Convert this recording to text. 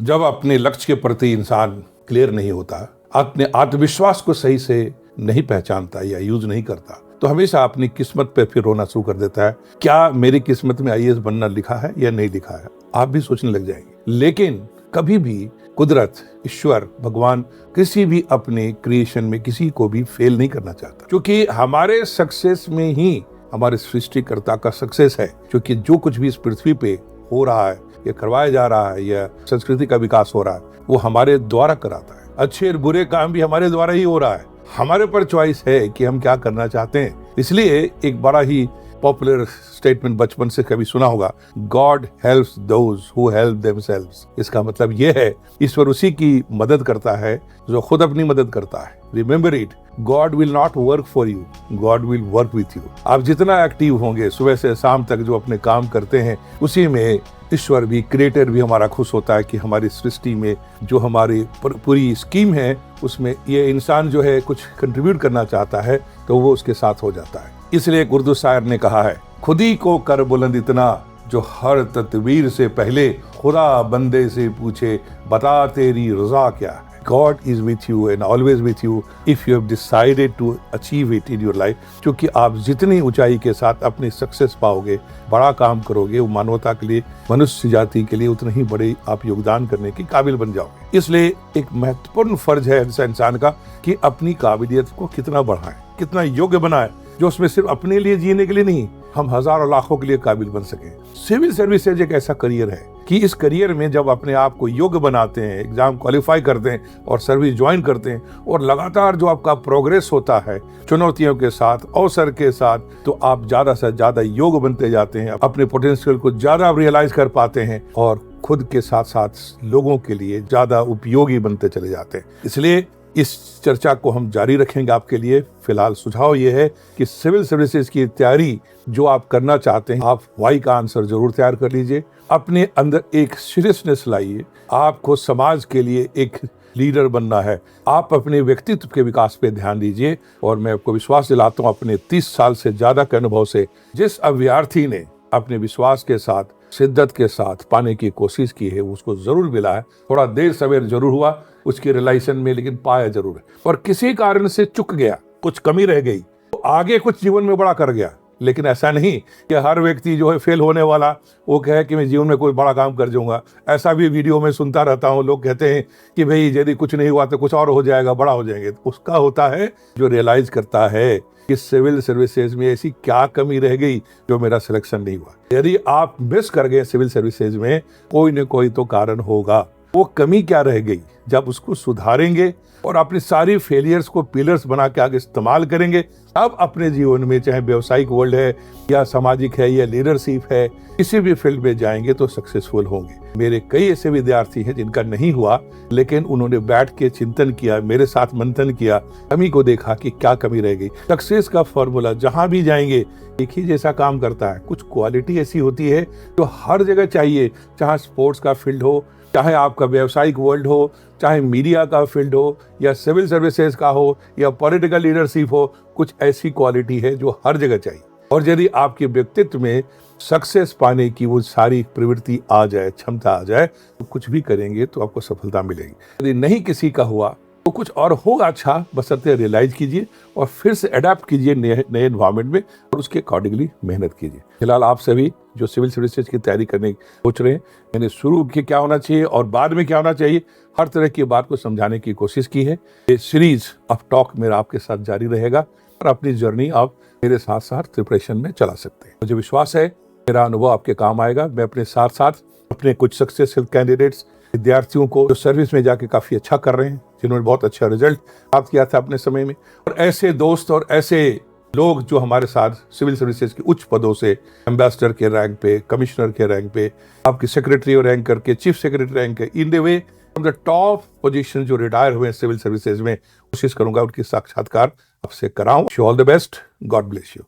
जब अपने लक्ष्य के प्रति इंसान क्लियर नहीं होता, अपने आत्मविश्वास को सही से नहीं पहचानता या यूज नहीं करता, तो हमेशा अपनी किस्मत पे फिर रोना शुरू कर देता है। क्या मेरी किस्मत में आईएएस बनना लिखा है या नहीं लिखा है, आप भी सोचने लग जाएंगे। लेकिन कभी भी कुदरत, ईश्वर, भगवान किसी भी अपने क्रिएशन में किसी को भी फेल नहीं करना चाहता, क्योंकि हमारे सक्सेस में ही हमारे सृष्टिकर्ता का सक्सेस है। क्योंकि जो कुछ भी इस पृथ्वी पे हो रहा है या करवाया जा रहा है या संस्कृति का विकास हो रहा है, वो हमारे द्वारा कराता है। अच्छे और बुरे काम भी हमारे द्वारा ही हो रहा है। हमारे पर चॉइस है कि हम क्या करना चाहते हैं। इसलिए एक बड़ा ही पॉपुलर स्टेटमेंट बचपन से कभी सुना होगा, God helps those who help themselves. इसका मतलब ये है, ईश्वर उसी की मदद करता है जो खुद अपनी मदद करता है। Remember it, God will not work for you, God will work with you. आप जितना एक्टिव होंगे सुबह से शाम तक जो अपने काम करते हैं, उसी में ईश्वर भी, क्रिएटर भी हमारा खुश होता है कि हमारी सृष्टि में जो हमारी पूरी स्कीम है उसमें ये इंसान जो है कुछ कंट्रीब्यूट करना चाहता है तो वो उसके साथ हो जाता है। इसलिए एक उर्दू शायर ने कहा है, खुद ही को कर बुलंद इतना जो हर तदबीर से पहले खुदा बंदे से पूछे बता तेरी रजा क्या है। God is with you and always with you if you have decided to achieve it in your life। क्योंकि आप जितनी ऊंचाई के साथ अपनी सक्सेस पाओगे, बड़ा काम करोगे, वो मानवता के लिए, मनुष्य जाति के लिए उतना ही बड़े आप योगदान करने की काबिल बन जाओगे। इसलिए एक महत्वपूर्ण फर्ज है ऐसा इंसान का कि अपनी काबिलियत को कितना बढ़ाएं, कितना योग्य बनाएं, जो उसमें सिर्फ अपने लिए जीने के लिए नहीं, हम हजारों लाखों के लिए काबिल बन सके। सिविल सर्विसेज एक ऐसा करियर है कि इस करियर में जब अपने आप को योग्य बनाते हैं, एग्जाम क्वालिफाई करते हैं और सर्विस ज्वाइन करते हैं, और लगातार जो आपका प्रोग्रेस होता है चुनौतियों के साथ, अवसर के साथ, तो आप ज्यादा से ज्यादा योग्य बनते जाते हैं, अपने पोटेंशियल को ज्यादा रियलाइज कर पाते हैं और खुद के साथ साथ लोगों के लिए ज्यादा उपयोगी बनते चले जाते हैं। इसलिए इस चर्चा को हम जारी रखेंगे आपके लिए। फिलहाल सुझाव ये है कि सिविल सर्विसेज की तैयारी जो आप करना चाहते हैं, आप वाई का आंसर जरूर तैयार कर लीजिए। अपने अंदर एक सीरियसनेस लाइए। आपको समाज के लिए एक लीडर बनना है। आप अपने व्यक्तित्व के विकास पे ध्यान दीजिए। और मैं आपको विश्वास दिलाता हूँ अपने 30 साल से ज्यादा के अनुभव से, जिस अभ्यर्थी ने अपने विश्वास के साथ, शिद्दत के साथ पाने की कोशिश की है, उसको जरूर मिला है। थोड़ा देर सवेर जरूर हुआ उसके रिलेशन में, लेकिन पाया जरूर है। और किसी कारण से चुक गया, कुछ कमी रह गई, तो आगे कुछ जीवन में बड़ा कर गया। लेकिन ऐसा नहीं कि हर व्यक्ति जो है फेल होने वाला वो कहे कि मैं जीवन में कोई बड़ा काम कर जाऊंगा। ऐसा भी वीडियो में सुनता रहता हूँ, लोग कहते हैं कि भाई यदि कुछ नहीं हुआ तो कुछ और हो जाएगा, बड़ा हो जाएंगे। उसका होता है जो रियलाइज करता है कि सिविल सर्विसेज में ऐसी क्या कमी रह गई जो मेरा सिलेक्शन नहीं हुआ। यदि आप मिस कर गए सिविल सर्विसेज में, कोई न कोई तो कारण होगा। वो कमी क्या रह गई, जब उसको सुधारेंगे और अपनी सारी फेलियर्स को पिलर्स बना के आगे इस्तेमाल करेंगे, अब अपने जीवन में, चाहे व्यवसायिक वर्ल्ड है या सामाजिक है या लीडरशिप है, किसी भी फील्ड में जाएंगे तो सक्सेसफुल होंगे। मेरे कई ऐसे विद्यार्थी हैं जिनका नहीं हुआ, लेकिन उन्होंने बैठ के चिंतन किया, मेरे साथ मंथन किया, कमी को देखा कि क्या कमी रह गई। सक्सेस का फॉर्मूला जहां भी जाएंगे एक ही जैसा काम करता है। कुछ क्वालिटी ऐसी होती है जो हर जगह चाहिए, चाहे स्पोर्ट्स का फील्ड हो, चाहे आपका व्यवसायिक वर्ल्ड हो, चाहे मीडिया का फील्ड हो या सिविल सर्विसेज का हो या पॉलिटिकल लीडरशिप हो, कुछ ऐसी क्वालिटी है जो हर जगह चाहिए। और यदि आपके व्यक्तित्व में सक्सेस पाने की वो सारी प्रवृत्ति आ जाए, क्षमता आ जाए, तो कुछ भी करेंगे तो आपको सफलता मिलेगी। यदि नहीं किसी का हुआ तो कुछ और होगा अच्छा, बशर्ते रियलाइज कीजिए और फिर से अडेप्ट कीजिए नए एनवायरनमेंट में और उसके अकॉर्डिंगली मेहनत कीजिए। फिलहाल आप सभी जो सिविल सर्विसेज की तैयारी करने की सोच रहे हैं, मैंने शुरू के क्या होना चाहिए और बाद में क्या होना चाहिए, हर तरह की बात को समझाने की कोशिश की है। ये सीरीज ऑफ टॉक मेरा आपके साथ जारी रहेगा और अपनी जर्नी आप मेरे साथ साथ प्रिपरेशन में चला सकते हैं। मुझे विश्वास है मेरा अनुभव आपके काम आएगा। मैं अपने साथ साथ अपने कुछ सक्सेसफुल कैंडिडेट्स, विद्यार्थियों को जो सर्विस में जाके काफी अच्छा कर रहे हैं, जिन्होंने बहुत अच्छा रिजल्ट प्राप्त किया था अपने समय में, और ऐसे दोस्त और ऐसे लोग जो हमारे साथ सिविल सर्विसेज के उच्च पदों से एम्बेसडर के रैंक पे, कमिश्नर के रैंक पे, आपकी सेक्रेटरी रैंक करके चिफ सेक्रेटरी रैंक है, in the way from the top position जो रिटायर हुए सिविल सर्विसेज में, कोशिश करूंगा उनकी साक्षात्कार आपसे कराऊं। All the best, God bless you.